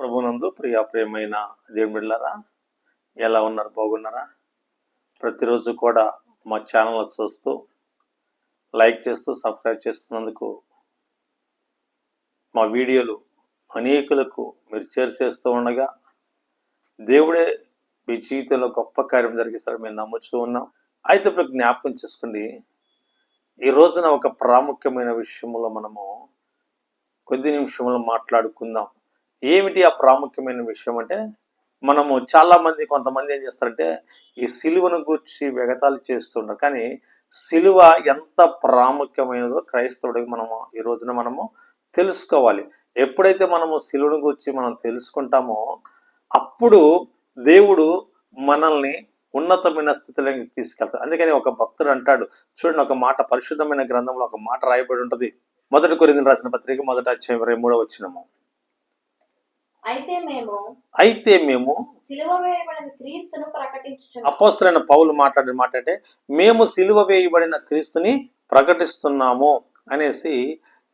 ప్రభునందు ప్రియమైన దేవుని బిడ్డలారా, ఎలా ఉన్నారు? బాగున్నారా? ప్రతిరోజు కూడా మా ఛానల్ చూస్తూ లైక్ చేస్తూ సబ్స్క్రైబ్ చేస్తున్నందుకు, మా వీడియోలు అనేకులకు మీరు చేస్తూ ఉండగా దేవుడే మీ జీవితంలో గొప్ప కార్యం జరిగిస్తారని మేము నమ్ముతూ ఉన్నాం. అయితే ఇప్పుడు జ్ఞాపకం చేసుకోండి, ఈ రోజున ఒక ప్రాముఖ్యమైన విషయంలో మనము కొద్ది నిమిషంలో మాట్లాడుకుందాం. ఏమిటి ఆ ప్రాముఖ్యమైన విషయం అంటే, మనము కొంతమంది ఏం చేస్తారంటే ఈ సిలువను గూర్చి వెగతాలు చేస్తుంటారు. కానీ సిలువ ఎంత ప్రాముఖ్యమైనదో క్రైస్తవుడికి ఈ రోజున మనము తెలుసుకోవాలి. ఎప్పుడైతే మనము సిలువను గూర్చి మనం తెలుసుకుంటామో అప్పుడు దేవుడు మనల్ని ఉన్నతమైన స్థితిలోకి తీసుకెళ్తాడు. అందుకని ఒక భక్తుడు అంటాడు, చూడండి, ఒక మాట పరిశుద్ధమైన గ్రంథంలో ఒక మాట రాయబడి ఉంటుంది. 1 కొరింథీయులకు రాసిన పత్రిక 1వ అధ్యాయం 23వ వచనము. అయితే మేము సిలువ వేయబడిన క్రీస్తును ప్రకటించుచున్నాము. అపోస్తలుడైన పౌలు మాట్లాడిన మాట అంటే, మేము సిలువ వేయబడిన క్రీస్తుని ప్రకటిస్తున్నాము అనేసి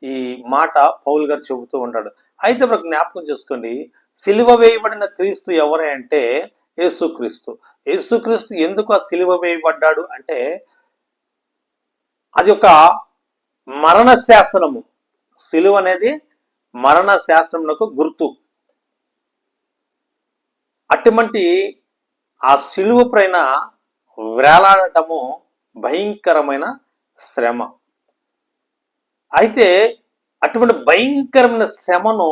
ఈ మాట పౌలు గారు చెబుతూ ఉంటాడు. అయితే ఇప్పుడు జ్ఞాపకం చేసుకోండి, సిలువ వేయబడిన క్రీస్తు ఎవరే అంటే యేసుక్రీస్తు. యేసుక్రీస్తు ఎందుకు ఆ సిలువ వేయబడ్డాడు అంటే, అది ఒక మరణ శాసనము. సిలువ అనేది మరణ శాసనములకు గుర్తు. అటువంటి ఆ సిలువ పైన వేలాడటము భయంకరమైన శ్రమ. అయితే అటువంటి భయంకరమైన శ్రమను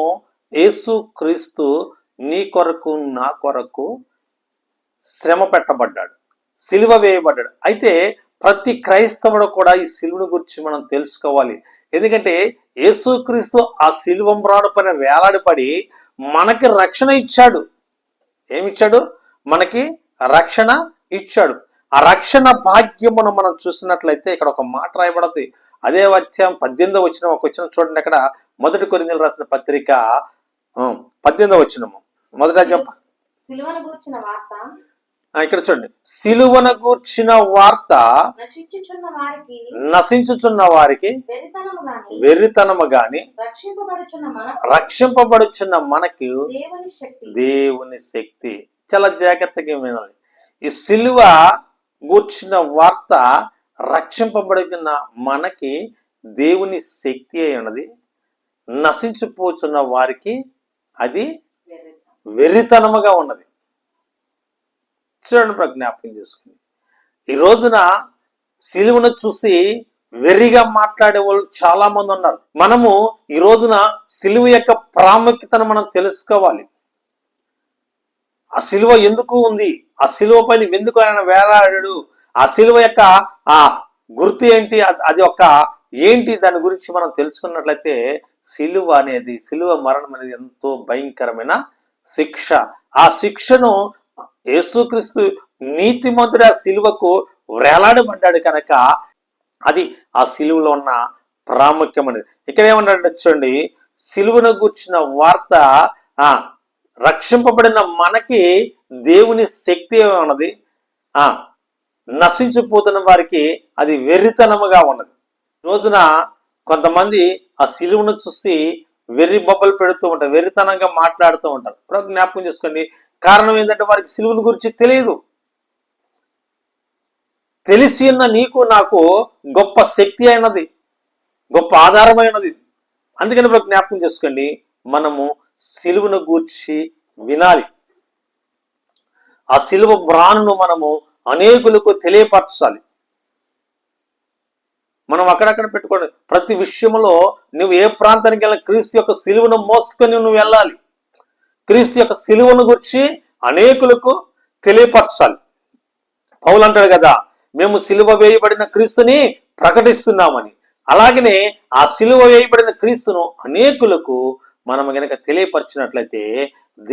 యేసుక్రీస్తు నీ కొరకు నా కొరకు శ్రమ పెట్టబడ్డాడు, సిలువ వేయబడ్డాడు. అయితే ప్రతి క్రైస్తవుడు కూడా ఈ సిలువను గురించి మనం తెలుసుకోవాలి. ఎందుకంటే యేసుక్రీస్తు ఆ సిలువ మ్రాను పైన వేలాడిపడి మనకి రక్షణ ఇచ్చాడు. ఏమిచ్చాడు? మనకి రక్షణ ఇచ్చాడు. ఆ రక్షణ భాగ్యమును మనం చూసినట్లయితే ఇక్కడ ఒక మాట రాయబడుతుంది. అదే వచ్చాం 18వ వచనం, ఒక వచనం చూడండి. అక్కడ 1 కొరింథీయులకు రాసిన పత్రిక 18వ వచనము. ఇక్కడ చూడండి, సిలువను గూర్చిన వార్త నశించుచున్న వారికి వెర్రితనము గాని రక్షింపబడుచున్న మనకి దేవుని శక్తి. చాలా జాగ్రత్తగా వినాలి. ఈ సిలువ గూర్చిన వార్త రక్షింపబడుతున్న మనకి దేవుని శక్తి అయి ఉన్నది. నశించిపోతున్న వారికి అది వెర్రితనముగా ఉన్నది. చూడండి, జ్ఞాపకం చేసుకుని ఈ రోజున సిలువను చూసి వెర్రిగా మాట్లాడే వాళ్ళు చాలా మంది ఉన్నారు. మనము ఈ రోజున సిలువ యొక్క ప్రాముఖ్యతను మనం తెలుసుకోవాలి. ఆ సిలువ ఎందుకు ఉంది, ఆ సిలువ పైన ఎందుకు ఆయన వేలాడాడు, ఆ సిలువ యొక్క ఆ గుర్తు ఏంటి, అది ఒక ఏంటి, దాని గురించి మనం తెలుసుకున్నట్లయితే సిలువ మరణం అనేది ఎంతో భయంకరమైన శిక్ష. ఆ శిక్షను యేసుక్రీస్తు నీతిమంతుడు ఆ సిలువకు వేలాడబడ్డాడు కనుక అది ఆ సిలువలో ఉన్న ప్రాముఖ్యమైనది. ఇక్కడ ఏమన్నాడు చూడండి, సిలువను గూర్చిన వార్త రక్షింపబడిన మనకి దేవుని శక్తి ఉన్నది, నశించిపోతున్న వారికి అది వెర్రితనముగా ఉన్నది. రోజున కొంతమంది ఆ సిలువను చూసి వెర్రి బొబ్బలు పెడుతూ ఉంటారు, వెర్రితనంగా మాట్లాడుతూ ఉంటారు. ఇప్పుడు జ్ఞాపకం చేసుకోండి, కారణం ఏంటంటే వారికి సిలువను గురించి తెలియదు. తెలిసి ఉన్న నీకు నాకు గొప్ప శక్తి అయినది, గొప్ప ఆధారమైనది. అందుకని ఇప్పుడు జ్ఞాపకం చేసుకోండి, మనము సిలువను గూర్చి వినాలి. ఆ సిలువ మ్రానును మనము అనేకులకు తెలియపరచాలి. మనం అక్కడక్కడ పెట్టుకోండి, ప్రతి విషయంలో నువ్వు ఏ ప్రాంతానికి వెళ్ళినా క్రీస్తు యొక్క సిలువను మోసుకొని నువ్వు వెళ్ళాలి. క్రీస్తు యొక్క సిలువను గురించి అనేకులకు తెలియపరచాలి. పౌలు అంటాడు కదా, మేము సిలువ వేయబడిన క్రీస్తుని ప్రకటిస్తున్నామని. అలాగనే ఆ సిలువ వేయబడిన క్రీస్తును అనేకులకు మనం గనక తెలియపరిచినట్లయితే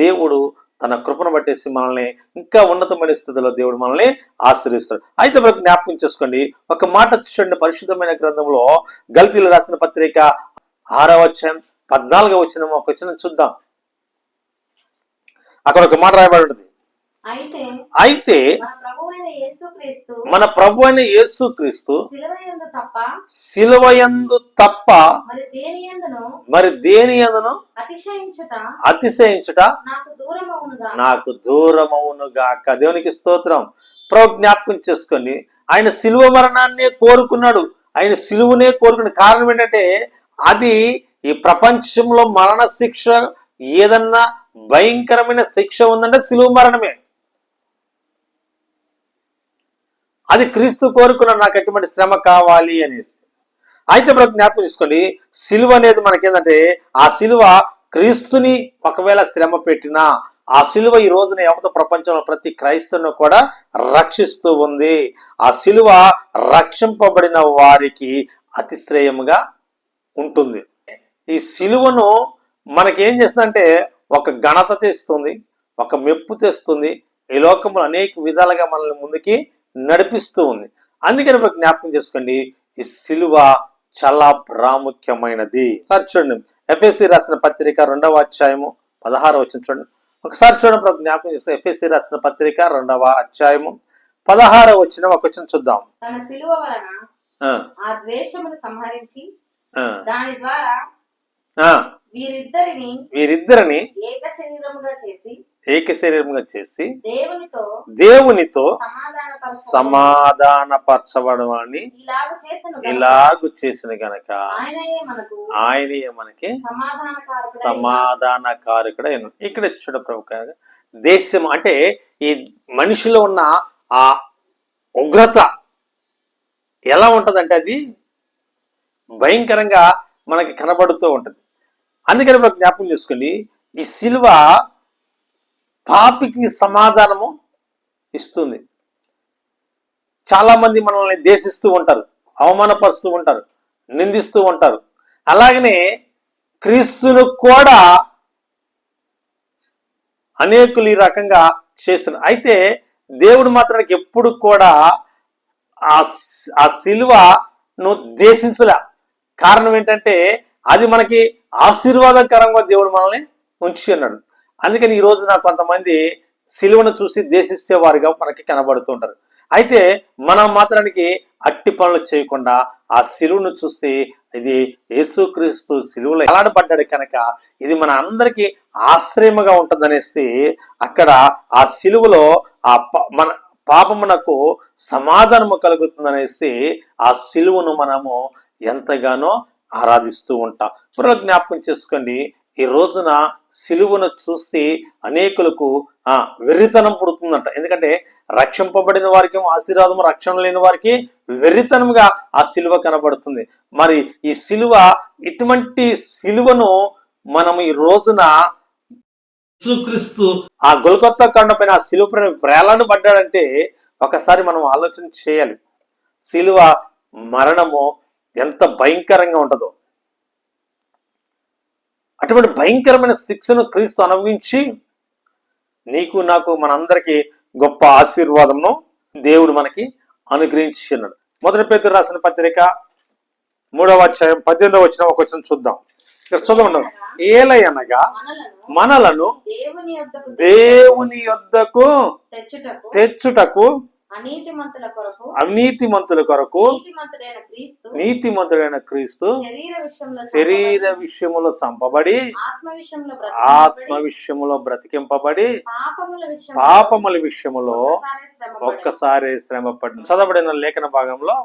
దేవుడు తన కృపను బట్టేసి మనల్ని ఇంకా ఉన్నతమైన స్థితిలో దేవుడు మనల్ని ఆశ్రయిస్తాడు. అయితే మనకు జ్ఞాపకం చేసుకోండి, ఒక మాట చూడండి, పరిశుద్ధమైన గ్రంథంలో గల్తీయులకు రాసిన పత్రిక 6వ అధ్యాయం 14వ వచనం, ఒక వచనం చూద్దాం. అక్కడ ఒక మాట రాయబడి ఉంటుంది. అయితే మన ప్రభు అయిన యేసుక్రీస్తు శిలువయందు తప్ప మరి దేని యందును అతిశయించుట నాకు దూరమవునుగాక. దేవునికి స్తోత్రం. ప్రభు జ్ఞాపకం చేసుకొని ఆయన శిలువ మరణాన్నే కోరుకున్నాడు. ఆయన శిలువనే కోరుకున్న కారణం ఏంటంటే అది ఈ ప్రపంచంలో మరణ శిక్ష ఏదన్నా భయంకరమైన శిక్ష ఉందంటే శిలువ మరణమే. అది క్రీస్తు కోరుకున్నాడు, నాకు ఎటువంటి శ్రమ కావాలి అనేసి. అయితే మనకు జ్ఞాపకం చేసుకోండి, సిలువ అనేది మనకేంటంటే ఆ సిలువ క్రీస్తుని ఒకవేళ శ్రమ పెట్టినా ఆ సిలువ ఈ రోజున యావత్ ప్రపంచంలో ప్రతి క్రైస్తవును కూడా రక్షిస్తూ ఉంది. ఆ సిలువ రక్షింపబడిన వారికి అతిశ్రేయముగా ఉంటుంది. ఈ సిలువను మనకేం చేస్తుందంటే ఒక ఘనత తెస్తుంది, ఒక మెప్పు తెస్తుంది, ఈ లోకంలో అనేక విధాలుగా మనల్ని ముందుకి నడిపిస్తూ ఉంది. అందుకని మనకు జ్ఞాపకం చేసుకోండి, ఈ సిలువ చాలా ప్రాముఖ్యమైనది. సార్ చూడండి, ఎఫెసీ రాసిన పత్రిక 2వ అధ్యాయము 16వ వచనం చూడండి. ఒకసారి చూడండి, మనకు జ్ఞాపకం చేస్తే ఎఫెసీ రాసిన పత్రిక 2వ అధ్యాయము 16వ వచనం ఒక వచనం చూద్దాం. తన సిలువ వలన ఆ ద్వేషమును సంహరించి దాని ద్వారా వీరిద్దరిని ఏక శరీరముగా చేసి దేవునితో సమాధానపరచబడమని ఇలాగు చేసిన గనక ఆయనయే మనకి సమాధానకారకుడు. ఇక్కడ చూడ ప్రభు, దేశం అంటే ఈ మనిషిలో ఉన్న ఆ ఉగ్రత ఎలా ఉంటదంటే అది భయంకరంగా మనకి కనబడుతూ ఉంటది. అందుకని మనకు జ్ఞాపకం చేసుకుని ఈ సిలువ పాపికి సమాధానము ఇస్తుంది. చాలా మంది మనల్ని దేశిస్తూ ఉంటారు, అవమానపరుస్తూ ఉంటారు, నిందిస్తూ ఉంటారు. అలాగనే క్రీస్తును కూడా అనేకులు ఈ రకంగా చేస్తున్నారు. అయితే దేవుడు మాత్రానికి ఎప్పుడు కూడా ఆ సిలువను దేశించలే. కారణం ఏంటంటే అది మనకి ఆశీర్వాదకరంగా దేవుడు మనల్ని ఉంచి అన్నాడు. అందుకని ఈ రోజు నాకు కొంతమంది సిలువను చూసి దేశిస్తే వారిగా మనకి కనబడుతుంటారు. అయితే మనం మాత్రానికి అట్టి పనులు చేయకుండా ఆ సిలువను చూసి ఇది యేసుక్రీస్తు సిలువలో ఎలాడబడ్డాడు కనుక ఇది మన అందరికీ ఆశ్రయముగా ఉంటుందనేసి అక్కడ ఆ సిలువలో మన పాపమునకు సమాధానము కలుగుతుందనేసి ఆ సిలువను మనము ఎంతగానో ఆరాధిస్తూ ఉంటాం. మరో జ్ఞాపకం చేసుకోండి, ఈ రోజున సిలువను చూసి అనేకులకు వెర్రితనం పుడుతుందంట. ఎందుకంటే రక్షింపబడిన వారికి ఆశీర్వాదము, రక్షణ లేని వారికి వెర్రితనంగా ఆ సిలువ కనబడుతుంది. మరి ఈ సిలువ, ఇటువంటి సిలువను మనం ఈ రోజున యేసుక్రీస్తు ఆ గొల్గొతా కొండపైన ఆ సిలువ పైన వేలాడబడ్డాడంటే ఒకసారి మనం ఆలోచన చేయాలి. సిలువ మరణము ఎంత భయంకరంగా ఉంటుందో. అటువంటి భయంకరమైన శిక్షను క్రీస్తు అనుభవించి నీకు నాకు మనందరికీ గొప్ప ఆశీర్వాదమును దేవుడు మనకి అనుగ్రహించి ఉన్నాడు. 1 పేతురు రాసిన పత్రిక 3వ అధ్యాయం 18వ వచనం ఒక వచనం చూద్దాం. ఇక్కడ చదవండి. ఏలయనగా మనలను దేవుని యొద్దకు తెచ్చుటకు అనీతిమంతుల కొరకు నీతిమంతుడైన క్రీస్తు శరీర విషయములో చంపబడి ఆత్మ విషయములో బ్రతికింపబడి పాపముల విషయములో ఒక్కసారి శ్రమపడి. చదవబడిన లేఖన భాగంలో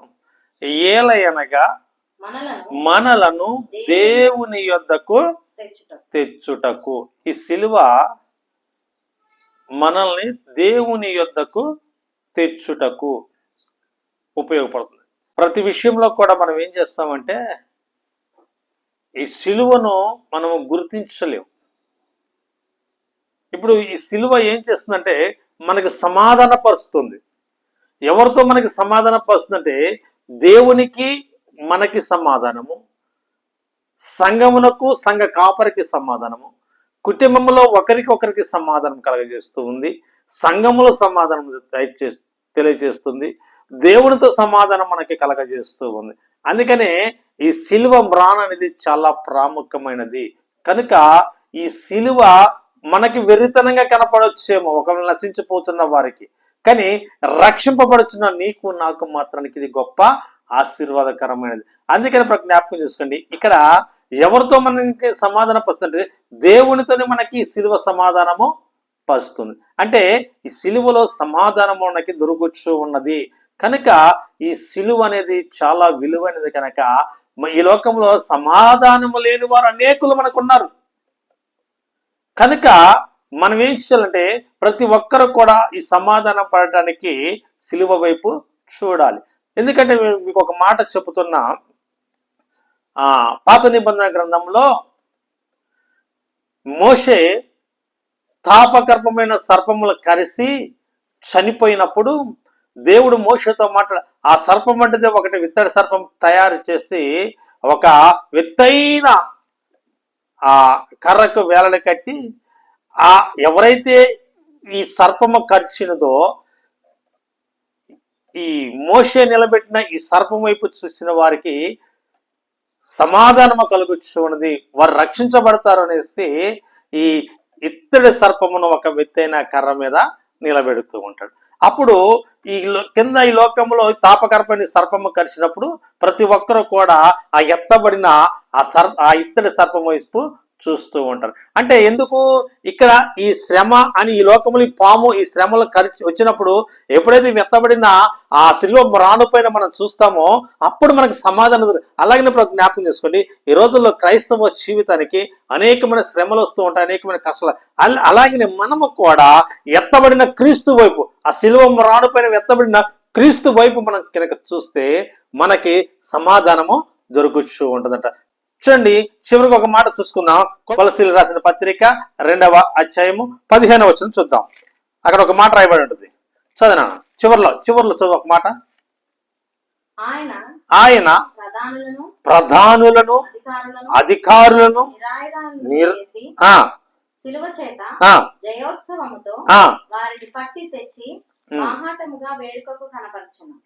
ఏలయనగా మనలను దేవుని యొద్దకు తెచ్చుటకు. ఈ సిలువ మనల్ని దేవుని యొద్దకు తెచ్చుటకు ఉపయోగపడుతుంది. ప్రతి విషయంలో కూడా మనం ఏం చేస్తామంటే ఈ సిలువను మనము గుర్తించలేము. ఇప్పుడు ఈ సిలువ ఏం చేస్తుందంటే మనకి సమాధాన పరుస్తుంది. ఎవరితో మనకి సమాధాన పరుస్తుందంటే దేవునికి మనకి సమాధానము, సంఘమునకు సంఘ కాపరికి సమాధానము, కుటుంబంలో ఒకరికి సమాధానం కలగజేస్తూ ఉంది, సంఘములో సమాధానం తెలియజేస్తుంది, దేవునితో సమాధానం మనకి కలగజేస్తూ ఉంది. అందుకనే ఈ సిలువ మ్రాన్ అనేది చాలా ప్రాముఖ్యమైనది. కనుక ఈ సిలువ మనకి వెర్రితనంగా కనపడొచ్చేమో ఒకవేళ నశించిపోతున్న వారికి, కానీ రక్షింపబడుచున్న నీకు నాకు మాత్రానికి ఇది గొప్ప ఆశీర్వాదకరమైనది. అందుకని జ్ఞాపకం చేసుకోండి, ఇక్కడ ఎవరితో మనకి సమాధానం పరుస్తుంటే దేవునితోనే మనకి సిలువ సమాధానము పరుస్తుంది. అంటే ఈ సిలువలో సమాధానం మనకి దొరుకుచ్చు ఉన్నది కనుక ఈ సిలువ అనేది చాలా విలువైనది. కనుక ఈ లోకంలో సమాధానము లేని వారు అనేకులు మనకు ఉన్నారు. కనుక మనం ఏం చేయాలంటే ప్రతి ఒక్కరు కూడా ఈ సమాధానం పడటానికి సిలువ వైపు చూడాలి. ఎందుకంటే మీకు ఒక మాట చెబుతున్నా, పాత నిబంధన గ్రంథంలో మోషే తాపగర్భమైన సర్పములు కరిసి చనిపోయినప్పుడు దేవుడు మోషేతో ఆ సర్పం అంటే ఒకటి విత్తడి సర్పం తయారు చేసి ఒక విత్తైన ఆ కర్రకు వేలలు కట్టి ఎవరైతే ఈ సర్పము కరిచినదో ఈ మోషే నిలబెట్టిన ఈ సర్పం వైపు చూసిన వారికి సమాధానము కలుగుచున్నది, వారు రక్షించబడతారు అనేసి ఈ ఇత్తడి సర్పమును ఒక విత్తైన కర్ర మీద నిలబెడుతూ ఉంటాడు. అప్పుడు కింద ఈ లోకంలో తాపకర్పని సర్పము కరిచినప్పుడు ప్రతి ఒక్కరు కూడా ఆ ఎత్తబడిన ఆ ఇత్తడి సర్పం వైపు చూస్తూ ఉంటారు. అంటే ఎందుకు ఇక్కడ ఈ శ్రమ అని ఈ లోకములు ఈ పాము ఈ శ్రమలు వచ్చినప్పుడు ఎప్పుడైతే ఎత్తబడిన ఆ శిలువ రానుపైన మనం చూస్తామో అప్పుడు మనకు సమాధానం. అలాగే ఇప్పుడు జ్ఞాపకం చేసుకోండి, ఈ రోజుల్లో క్రైస్తవ జీవితానికి అనేకమైన శ్రమలు వస్తూ ఉంటాయి, అనేకమైన కష్టాలు. అలాగే మనము కూడా ఎత్తబడిన క్రీస్తు వైపు ఆ శిలువ రానుపైన ఎత్తబడిన క్రీస్తు వైపు మనం కనుక చూస్తే మనకి సమాధానము దొరుకుతూ ఉంటుందంట. చూడండి, చివరికి ఒక మాట చూసుకుందాం. కొలసీలు రాసిన పత్రిక 2వ అధ్యాయము 15వ వచనం చూద్దాం. అక్కడ ఒక మాట రాయబడి ఉంటుంది, చదివినా చివరిలో చదువు ఒక మాట. ఆయన ప్రధానులను అధికారులను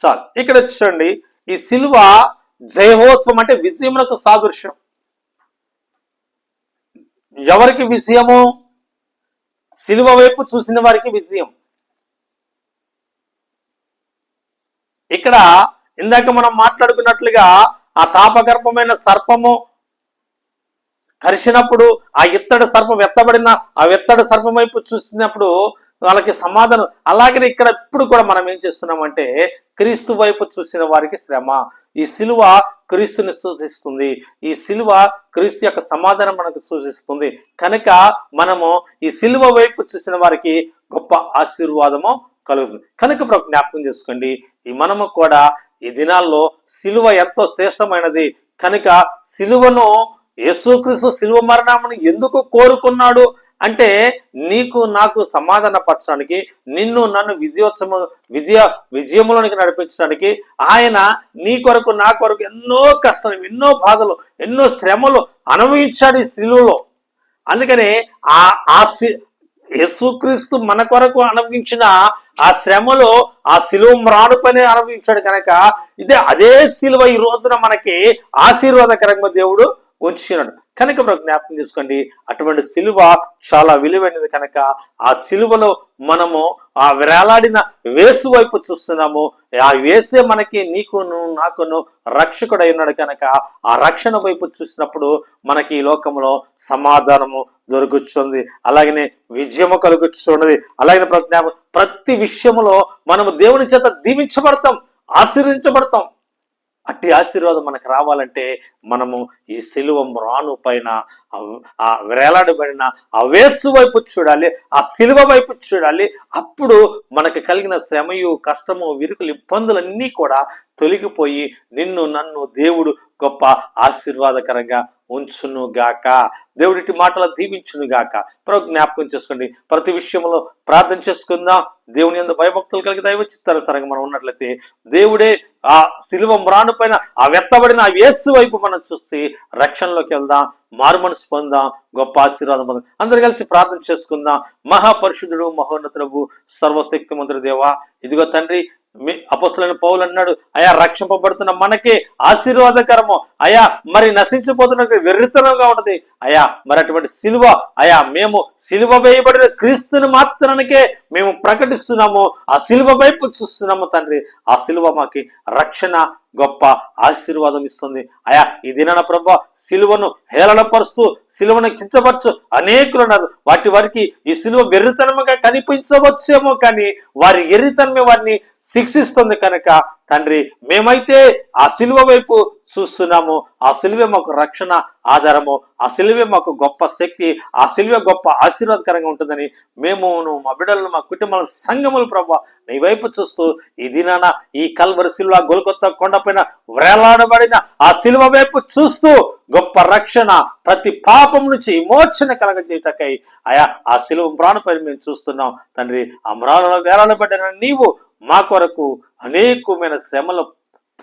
చాలు. ఇక్కడ చూడండి, ఈ సిలువ జయోత్సవం అంటే విజయములకు సాదృశ్యం. ఎవరికి విజయము? సిలువ వైపు చూసిన వారికి విజయం. ఇక్కడ ఇందాక మనం మాట్లాడుకున్నట్లుగా ఆ తాపగర్భమైన సర్పము కరిచినప్పుడు ఆ ఇత్తడి సర్పం ఎత్తబడిన ఆ ఎత్తడి సర్పం వైపు చూసినప్పుడు వాళ్ళకి సమాధానం. అలాగే ఇక్కడ ఇప్పుడు కూడా మనం ఏం చేస్తున్నామంటే క్రీస్తు వైపు చూసిన వారికి శ్రమ. ఈ సిలువ క్రీస్తుని సూచిస్తుంది, ఈ సిలువ క్రీస్తు యొక్క సమాధానం మనకు సూచిస్తుంది. కనుక మనము ఈ సిలువ వైపు చూసిన వారికి గొప్ప ఆశీర్వాదము కలుగుతుంది. కనుక జ్ఞాపకం చేసుకోండి, ఈ మనము కూడా ఈ దినాల్లో సిలువ ఎంతో శ్రేష్టమైనది. కనుక సిలువను యేసుక్రీస్తు సిలువ మరణాన్ని ఎందుకు కోరుకున్నాడు అంటే నీకు నాకు సమాధాన పరచడానికి, నిన్ను నన్ను విజయములోనికి నడిపించడానికి ఆయన నీ కొరకు నా కొరకు ఎన్నో కష్టాలు, ఎన్నో బాధలు, ఎన్నో శ్రమలు అనుభవించాడు ఈ సిలువలో. అందుకనే యేసుక్రీస్తు మన కొరకు అనుభవించిన ఆ శ్రమలో ఆ సిలువ మ్రానుపైనే అనుభవించాడు. కనుక అదే సిలువ ఈ రోజున మనకి ఆశీర్వాదకరంగా దేవుడు ఉంచినాడు. కనుక జ్ఞాపకం చేసుకోండి, అటువంటి సిలువ చాలా విలువైనది. కనుక ఆ సిలువలో మనము ఆ వేలాడిన వేసు వైపు చూస్తున్నాము. ఆ వేసే మనకి నీకును నాకును రక్షకుడై ఉన్నాడు. కనుక ఆ రక్షణ వైపు చూసినప్పుడు మనకి ఈ లోకంలో సమాధానము దొరుకుతుంది, అలాగనే విజయము కలుగుతున్నది. అలాగే ప్రతి విషయంలో మనము దేవుని చేత దీవించబడతాం, ఆశీర్వదించబడతాం. అట్టి ఆశీర్వాదం మనకు రావాలంటే మనము ఈ సిలువ మ్రాను పైన ఆ వేలాడబడిన ఆ వేసు వైపు చూడాలి, ఆ సిలువ వైపు చూడాలి. అప్పుడు మనకు కలిగిన శ్రమయు కష్టము విరుకులు ఇబ్బందులన్నీ కూడా తొలగిపోయి నిన్ను నన్ను దేవుడు గొప్ప ఆశీర్వాదకరంగా ఉంచును గాక. దేవుడి మాటలు దీవించును గాక. జ్ఞాపకం చేసుకోండి, ప్రతి విషయంలో ప్రార్థన చేసుకుందాం. దేవుని యందు భయభక్తులు కలిగి దైవ చిత్తానుసారంగా మనం ఉన్నట్లయితే దేవుడే ఆ సిలువ మ్రాను పైన ఆ వెత్తబడిన ఆ యేసు వైపు మనం చూసి రక్షణలోకి వెళ్దాం, మారు మనసు పొందాం, గొప్ప ఆశీర్వాదం పొందాం. అందరు కలిసి ప్రార్థన చేసుకుందాం. మహాపరిశుద్ధుడు మహోన్నతుడు సర్వశక్తిమంతుడు దేవా, ఇదిగో తండ్రి, అపొస్తలుడైన పౌలు అన్నాడు, అయా రక్షింపబడుతున్న మనకే ఆశీర్వాదకరము, అయా మరి నశించిపోతున్న వెర్రితనంగా ఉంటది, అయా మరి అటువంటి సిలువ, అయా మేము సిలువ వేయబడిన క్రీస్తుని మాత్రానికే మేము ప్రకటిస్తున్నాము, ఆ సిలువ వైపు చూస్తున్నాము తండ్రి. ఆ సిలువ మాకి రక్షణ, గొప్ప ఆశీర్వాదం ఇస్తుంది. అయా ఈ దినాన ప్రభా సిలువను హేళనపరుస్తూ సిలువను కించవచ్చు అనేకులు ఉన్నారు. వారికి ఈ సిలువ వెర్రితనముగా కనిపించవచ్చేమో, కానీ వారి ఎర్రితనమే వారిని శిక్షిస్తుంది. కనుక తండ్రి మేమైతే ఆ సిలువ వైపు చూస్తున్నాము. ఆ సిలువే మాకు రక్షణ ఆధారము, ఆ సిలువే మాకు గొప్ప శక్తి, ఆ సిలువే గొప్ప ఆశీర్వాదకరంగా ఉంటుందని మేమును, మా బిడ్డలను, మా కుటుంబాల సంఘములు ప్రభా నీ వైపు చూస్తూ ఈ దినాన ఈ కల్వరి సిలువ గొల్గొత్తా కొండపైన వేలాడబడిన ఆ సిలువ వైపు చూస్తూ గొప్ప రక్షణ, ప్రతి పాపం నుంచి విమోచన కలగజేయటకై అయా ఆ సిలువ ప్రాణపై మేము చూస్తున్నాం తండ్రి. ఆ మ్రాణంలో వేలాడబడిన నీవు మా కొరకు అనేకమైన శ్రమలు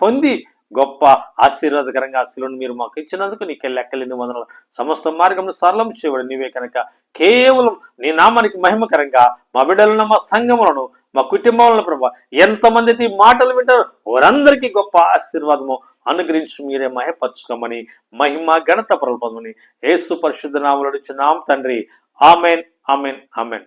పొంది గొప్ప ఆశీర్వాదకరంగా ఆ సిలువను మీరు మాకు ఇచ్చినందుకు నీకే లెక్కలేని వందనాలు. సమస్త మార్గంలో సరళం చేయబడి నీవే కనుక కేవలం నీ నామానికి మహిమకరంగా మా బిడ్డలను, మా సంఘములను, మా కుటుంబాలను ప్రభా ఎంతమంది అయితే ఈ మాటలు వింటారో వారందరికీ గొప్ప ఆశీర్వాదము అనుగ్రహించి మీరే మహిమపరచుకోమని, మహిమ ఘనత ప్రల్పమని యేసు పరిశుద్ధ నామములో ఇచ్చున్నాం తండ్రి. Amen, amen, amen.